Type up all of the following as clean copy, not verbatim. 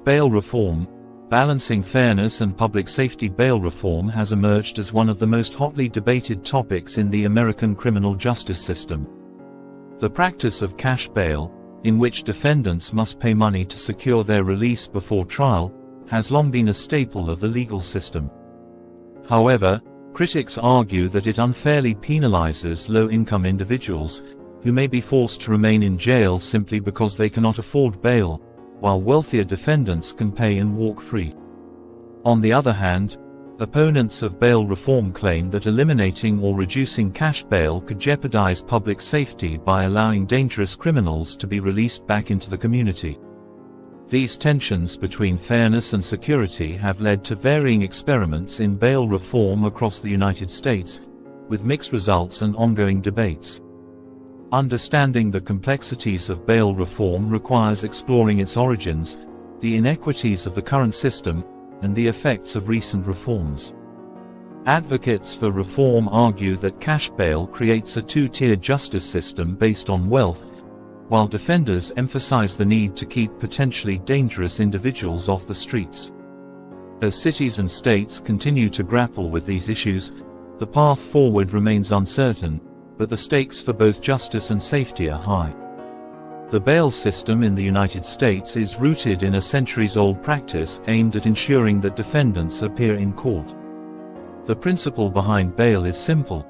Bail reform. Balancing fairness and public safety. Bail reform has emerged as one of the most hotly debated topics in the American criminal justice system. The practice of cash bail, in which defendants must pay money to secure their release before trial, has long been a staple of the legal system. However, critics argue that it unfairly penalizes low-income individuals, who may be forced to remain in jail simply because they cannot afford bail, while wealthier defendants can pay and walk free. On the other hand, opponents of bail reform claim that eliminating or reducing cash bail could jeopardize public safety by allowing dangerous criminals to be released back into the community. These tensions between fairness and security have led to varying experiments in bail reform across the United States, with mixed results and ongoing debates. Understanding the complexities of bail reform requires exploring its origins, the inequities of the current system, and the effects of recent reforms. Advocates for reform argue that cash bail creates a two-tiered justice system based on wealth, while defenders emphasize the need to keep potentially dangerous individuals off the streets. As cities and states continue to grapple with these issues, the path forward remains uncertain, but the stakes for both justice and safety are high. The bail system in the United States is rooted in a centuries-old practice aimed at ensuring that defendants appear in court. The principle behind bail is simple.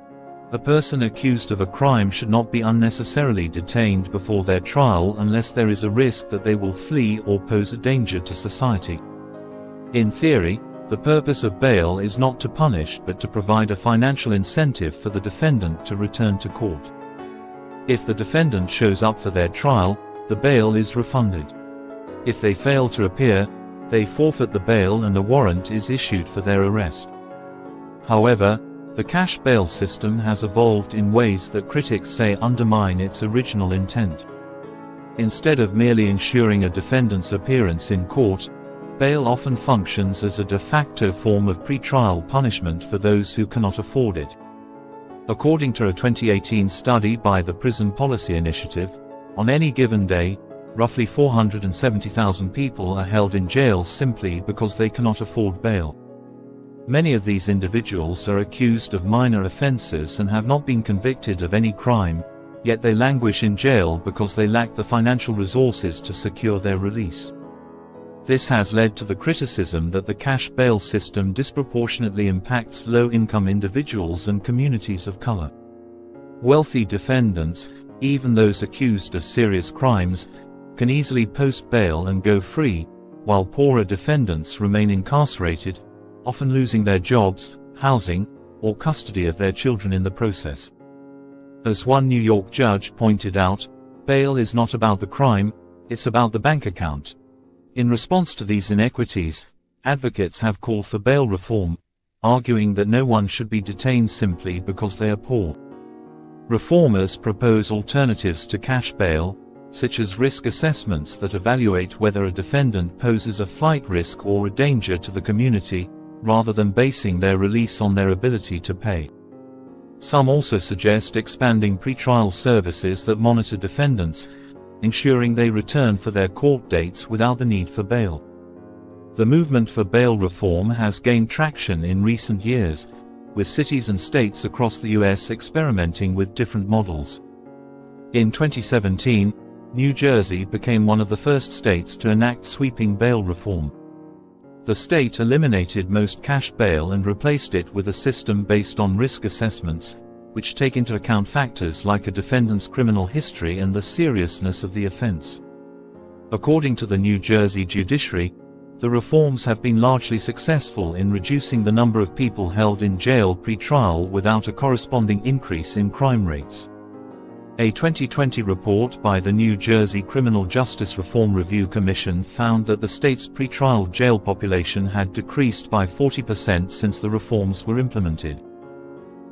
A person accused of a crime should not be unnecessarily detained before their trial unless there is a risk that they will flee or pose a danger to society. In theory, the purpose of bail is not to punish but to provide a financial incentive for the defendant to return to court. If the defendant shows up for their trial, the bail is refunded. If they fail to appear, they forfeit the bail and a warrant is issued for their arrest. However, the cash bail system has evolved in ways that critics say undermine its original intent. Instead of merely ensuring a defendant's appearance in court, bail often functions as a de facto form of pretrial punishment for those who cannot afford it. According to a 2018 study by the Prison Policy Initiative, on any given day, roughly 470,000 people are held in jail simply because they cannot afford bail. Many of these individuals are accused of minor offenses and have not been convicted of any crime, yet they languish in jail because they lack the financial resources to secure their release. This has led to the criticism that the cash bail system disproportionately impacts low-income individuals and communities of color. Wealthy defendants, even those accused of serious crimes, can easily post bail and go free, while poorer defendants remain incarcerated, often losing their jobs, housing, or custody of their children in the process. As one New York judge pointed out, bail is not about the crime, it's about the bank account. In response to these inequities, advocates have called for bail reform, arguing that no one should be detained simply because they are poor. Reformers propose alternatives to cash bail, such as risk assessments that evaluate whether a defendant poses a flight risk or a danger to the community, rather than basing their release on their ability to pay. Some also suggest expanding pretrial services that monitor defendants, ensuring they return for their court dates without the need for bail. The movement for bail reform has gained traction in recent years, with cities and states across the U.S. experimenting with different models. In 2017, New Jersey became one of the first states to enact sweeping bail reform. The state eliminated most cash bail and replaced it with a system based on risk assessments, which take into account factors like a defendant's criminal history and the seriousness of the offense. According to the New Jersey judiciary, the reforms have been largely successful in reducing the number of people held in jail pre-trial without a corresponding increase in crime rates. A 2020 report by the New Jersey Criminal Justice Reform Review Commission found that the state's pretrial jail population had decreased by 40% since the reforms were implemented.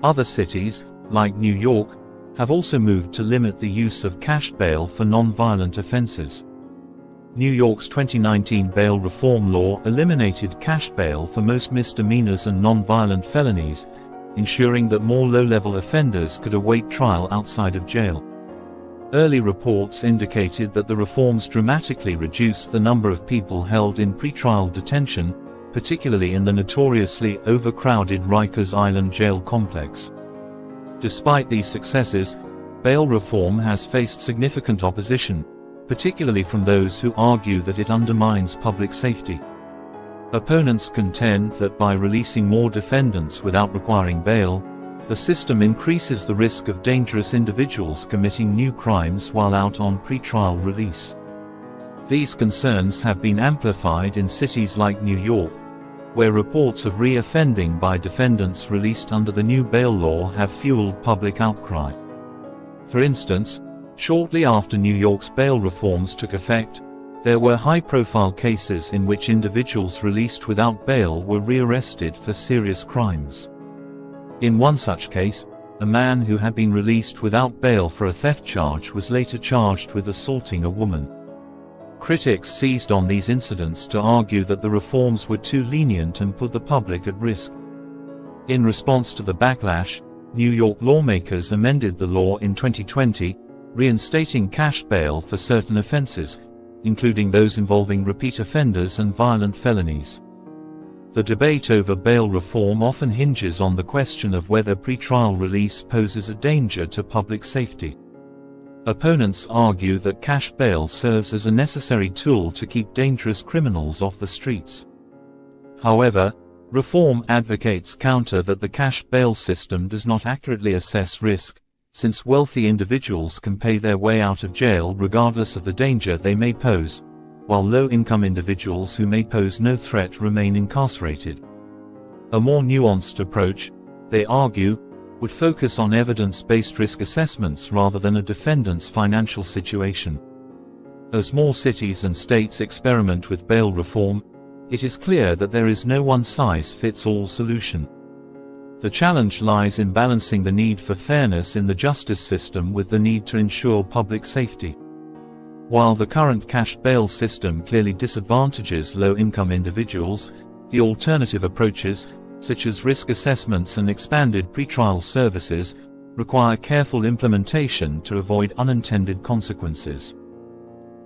Other cities, like New York, have also moved to limit the use of cash bail for non-violent offenses. New York's 2019 bail reform law eliminated cash bail for most misdemeanors and non-violent felonies, ensuring that more low-level offenders could await trial outside of jail. Early reports indicated that the reforms dramatically reduced the number of people held in pretrial detention, particularly in the notoriously overcrowded Rikers Island jail complex. Despite these successes, bail reform has faced significant opposition, particularly from those who argue that it undermines public safety. Opponents contend that by releasing more defendants without requiring bail, the system increases the risk of dangerous individuals committing new crimes while out on pretrial release. These concerns have been amplified in cities like New York, where reports of re-offending by defendants released under the new bail law have fueled public outcry. For instance, shortly after New York's bail reforms took effect, there were high-profile cases in which individuals released without bail were rearrested for serious crimes. In one such case, a man who had been released without bail for a theft charge was later charged with assaulting a woman. Critics seized on these incidents to argue that the reforms were too lenient and put the public at risk. In response to the backlash, New York lawmakers amended the law in 2020, reinstating cash bail for certain offenses, including those involving repeat offenders and violent felonies. The debate over bail reform often hinges on the question of whether pretrial release poses a danger to public safety. Opponents argue that cash bail serves as a necessary tool to keep dangerous criminals off the streets. However, reform advocates counter that the cash bail system does not accurately assess risk, since wealthy individuals can pay their way out of jail regardless of the danger they may pose, while low-income individuals who may pose no threat remain incarcerated. A more nuanced approach, they argue, would focus on evidence-based risk assessments rather than a defendant's financial situation. As more cities and states experiment with bail reform, it is clear that there is no one-size-fits-all solution. The challenge lies in balancing the need for fairness in the justice system with the need to ensure public safety. While the current cash bail system clearly disadvantages low-income individuals, the alternative approaches, such as risk assessments and expanded pretrial services, require careful implementation to avoid unintended consequences.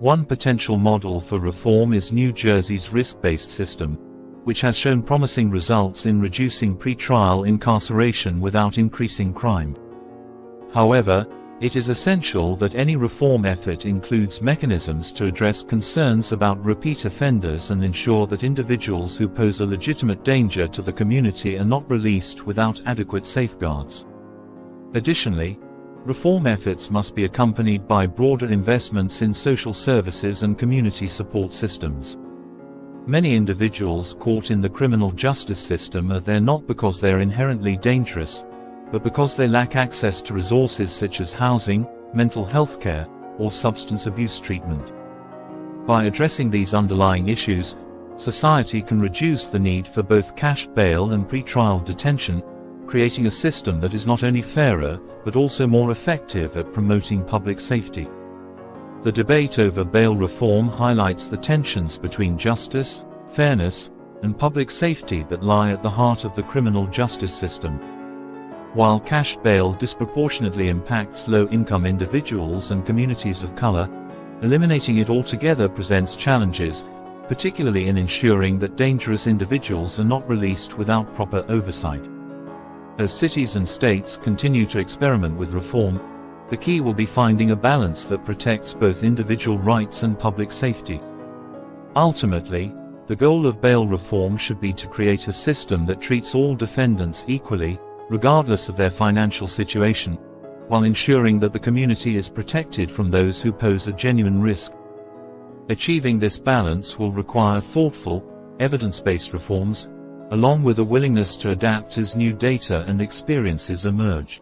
One potential model for reform is New Jersey's risk-based system, which has shown promising results in reducing pretrial incarceration without increasing crime. However, it is essential that any reform effort includes mechanisms to address concerns about repeat offenders and ensure that individuals who pose a legitimate danger to the community are not released without adequate safeguards. Additionally, reform efforts must be accompanied by broader investments in social services and community support systems. Many individuals caught in the criminal justice system are there not because they are inherently dangerous, but because they lack access to resources such as housing, mental health care, or substance abuse treatment. By addressing these underlying issues, society can reduce the need for both cash bail and pretrial detention, creating a system that is not only fairer, but also more effective at promoting public safety. The debate over bail reform highlights the tensions between justice, fairness, and public safety that lie at the heart of the criminal justice system. While cash bail disproportionately impacts low-income individuals and communities of color, eliminating it altogether presents challenges, particularly in ensuring that dangerous individuals are not released without proper oversight. As cities and states continue to experiment with reform, the key will be finding a balance that protects both individual rights and public safety. Ultimately, the goal of bail reform should be to create a system that treats all defendants equally, regardless of their financial situation, while ensuring that the community is protected from those who pose a genuine risk. Achieving this balance will require thoughtful, evidence-based reforms, along with a willingness to adapt as new data and experiences emerge.